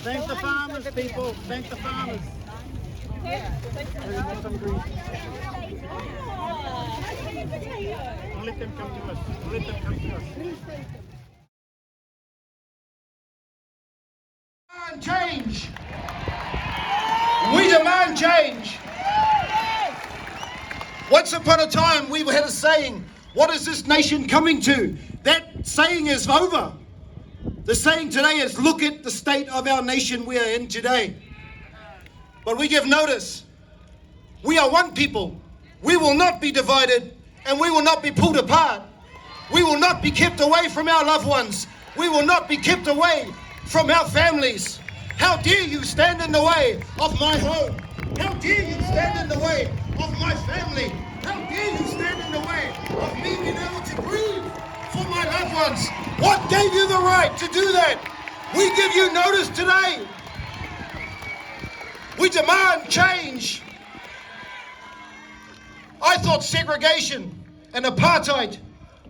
Thank the farmers, people. Thank the farmers. Let them come to us. Let them come to us. Change. We demand change. Once upon a time, we had a saying, what is this nation coming to? That saying is over. The saying today is, look at the state of our nation we are in today. But we give notice. We are one people. We will not be divided, and we will not be pulled apart. We will not be kept away from our loved ones. We will not be kept away from our families. How dare you stand in the way of my home? How dare you stand in the way of my family? How dare you stand in the way of me being able to grieve for my loved ones? What gave you the right to do that? We give you notice today. We demand change. I thought segregation and apartheid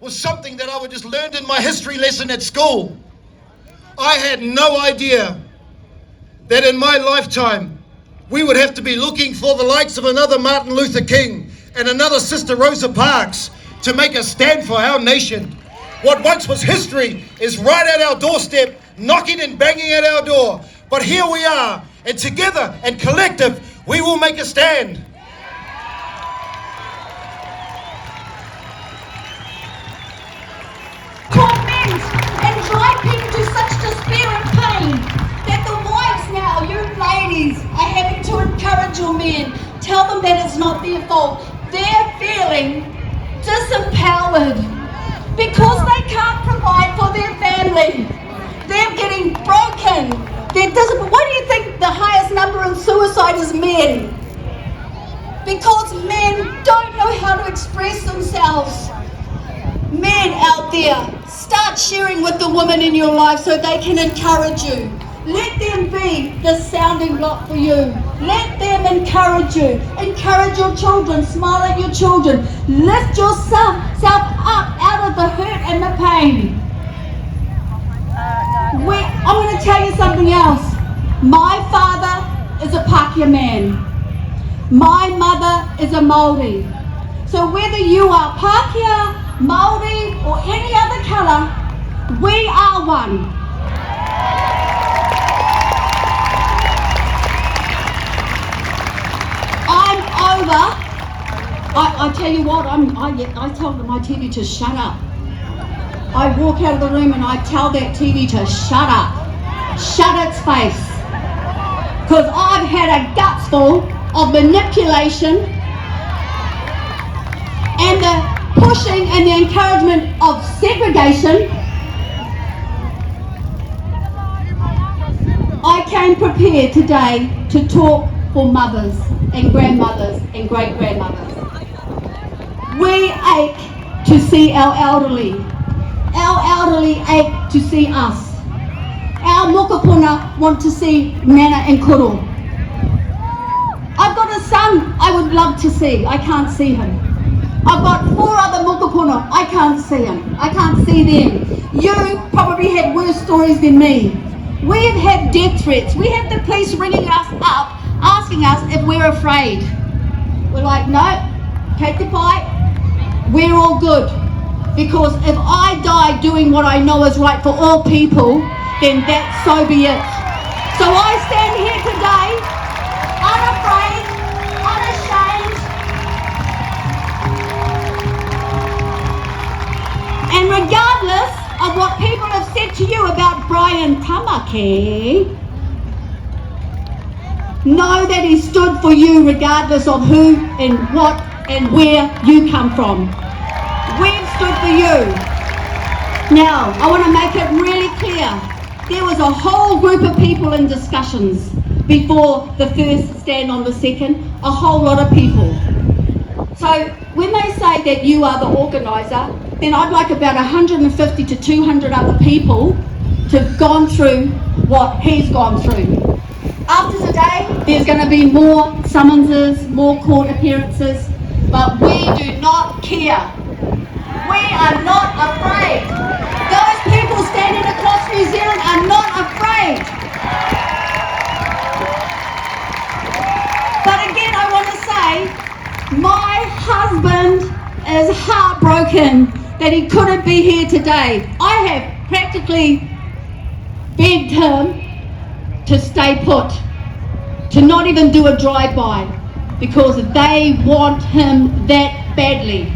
was something that I would just learned in my history lesson at school. I had no idea that in my lifetime we would have to be looking for the likes of another Martin Luther King and another Sister Rosa Parks to make a stand for our nation. What once was history is right at our doorstep, knocking and banging at our door. But here we are, and together and collective, we will make a stand. Torment and drive people to such despair and pain that the wives now, you ladies, are having to encourage your men, tell them that it's not their fault. They're feeling disempowered because they can't provide for their family. They're getting broken. Why do you think the highest number in suicide is men? Because men don't know how to express themselves. Men out there, start sharing with the women in your life so they can encourage you. Let them be the sounding block for you. Let them encourage you. Encourage your children. Smile at your children. Lift yourself up out of the hurt and the pain. I'm going to tell you something else. My father is a Pākehā man. My mother is a Māori. So whether you are Pākehā, Māori or any other colour, we are one. I'm over. I tell you what, I tell my TV to shut up. I walk out of the room and I tell that TV to shut up. Shut its face. Because I've had a guts full of manipulation and the pushing and the encouragement of segregation. I came prepared today to talk for mothers and grandmothers and great-grandmothers. We ache to see our elderly. Our elderly ache to see us. Our mokopuna want to see Nana and Kuro. I've got a son I would love to see. I can't see him. I've got 4 other mokopuna. I can't see him. I can't see them. You probably had worse stories than me. We have had death threats. We have the police ringing us up, asking us if we're afraid. We're like, no, take the fight. We're all good. Because if I die doing what I know is right for all people, then that's so be it. So I stand here today, unafraid, unashamed, and regardless of what people have said to you about Brian Tamaki, know that he stood for you regardless of who and what and where you come from. We've stood for you. Now, I want to make it really clear. There was a whole group of people in discussions before the first stand on the second, a whole lot of people. So when they say that you are the organiser, then I'd like about 150 to 200 other people to have gone through what he's gone through. After today, there's going to be more summonses, more court appearances, but we do not care. We are not afraid. Those people standing across New Zealand are not afraid. heartbroken that he couldn't be here today. I have practically begged him to stay put, to not even do a drive-by, because they want him that badly.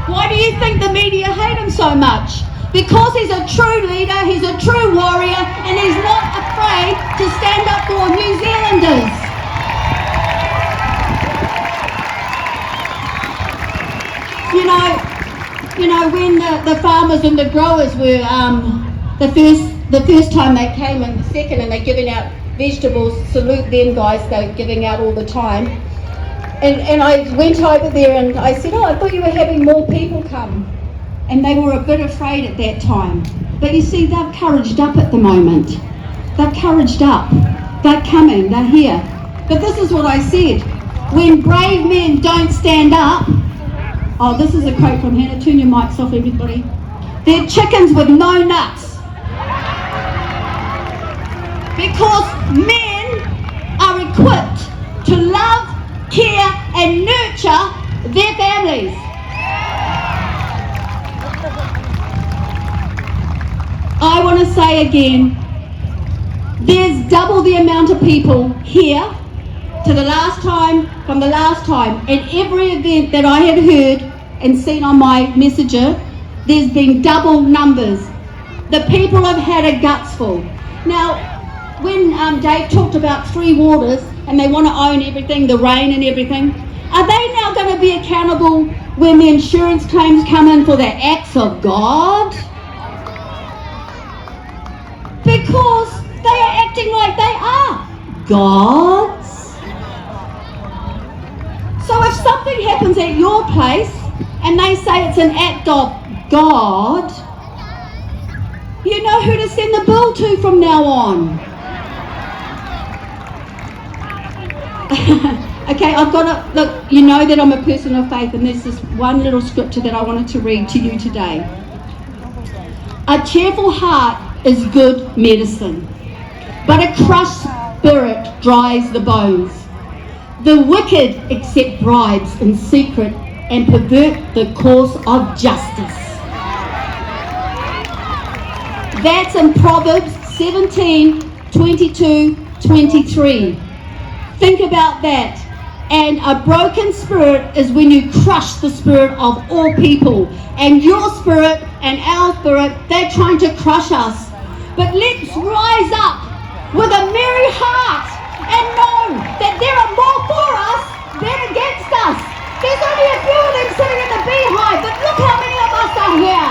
Why do you think the media hate him so much? Because he's a true leader, he's a true warrior, and he's not afraid to stand up for New Zealanders. You know, when the farmers and the growers were the first time they came, and the second, and they're giving out vegetables, salute them guys, they're giving out all the time. And I went over there and I said, I thought you were having more people come. And they were a bit afraid at that time. But you see, they've couraged up at the moment. They've couraged up. They're coming, they're here. But this is what I said. When brave men don't stand up, oh, this is a quote from Hannah. Turn your mics off, everybody. They're chickens with no nuts. Because men are equipped to love, care and nurture their families. I want to say again, there's double the amount of people here to the last time, from the last time. At every event that I had heard and seen on my messenger, there's been double numbers. The people have had a guts full. Now, when Dave talked about 3 waters and they want to own everything, the rain and everything, are they now going to be accountable when the insurance claims come in for the acts of God? Because they are acting like they are gods. So if something happens at your place and they say it's an act of God, you know who to send the bill to from now on. Okay, I've got to, look, you know that I'm a person of faith, and there's this one little scripture that I wanted to read to you today. A cheerful heart is good medicine, but a crushed spirit dries the bones. The wicked accept bribes in secret and pervert the course of justice. That's in Proverbs 17, 22, 23. Think about that. And a broken spirit is when you crush the spirit of all people. And your spirit and our spirit, they're trying to crush us. But let's rise up with a merry heart and know that there are more for us than against us. There's only a few of them sitting in the beehive, but look how many of us are here.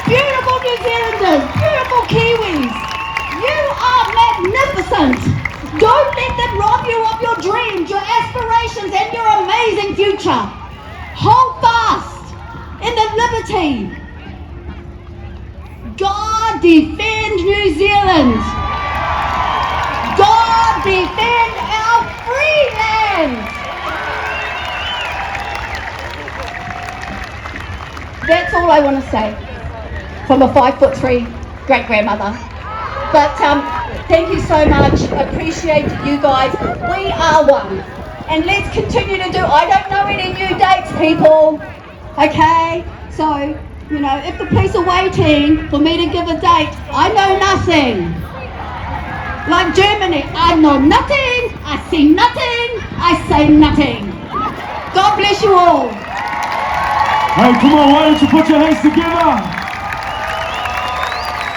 Beautiful New Zealanders, beautiful Kiwis, you are magnificent. Don't let them rob you of your dreams, your aspirations and your amazing future. Hold fast in the liberty. God defend New Zealand. God defend our free land. That's all I want to say from a 5'3" great-grandmother. But thank you so much. Appreciate you guys. We are one. And let's continue to do. I don't know any new dates, people. Okay? So, you know, if the police are waiting for me to give a date, I know nothing. Like Germany, I know nothing, I see nothing, I say nothing. God bless you all. Hey, come on, why don't you put your hands together?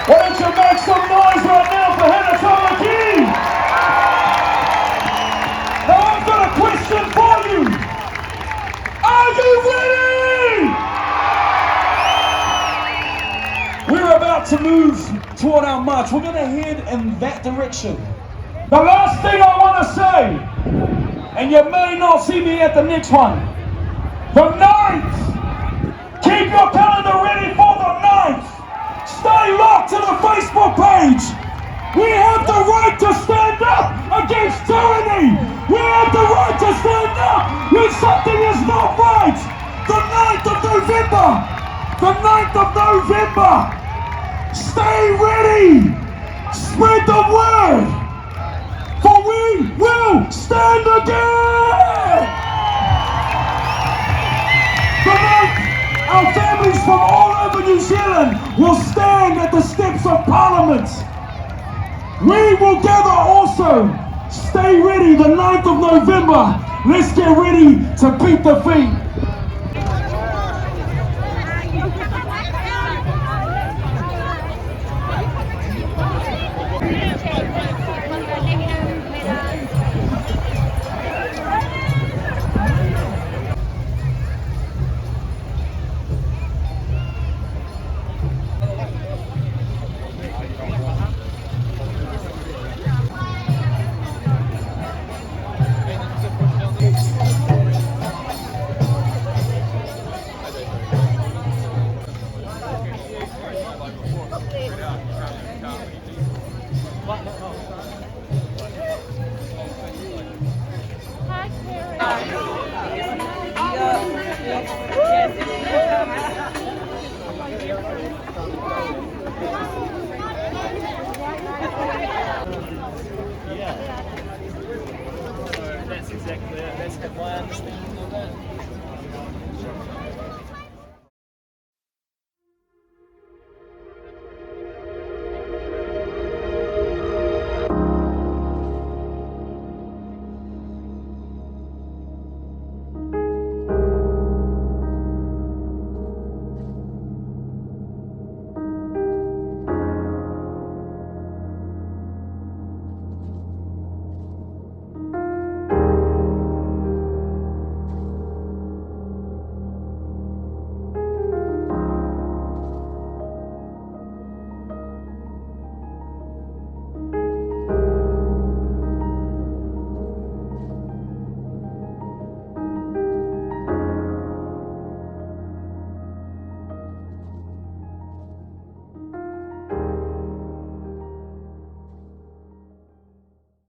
Why don't you make some noise right now for Hannah Taka? Now I've got a question for you. Are you ready? We're about to move toward our march. We're going to head in that direction. The last thing I want to say, and you may not see me at the next one, the 9th. Keep your calendar ready for the 9th. Stay locked to the Facebook page. We have the right to stand up against tyranny. We have the right to stand up when something is not right. The 9th of November. The 9th of November. Stay ready. Spread the word. For we will stand again. Leaders from all over New Zealand will stand at the steps of Parliament. We will gather also. Stay ready the 9th of November. Let's get ready to beat the feet. That's exactly it. That's my understanding.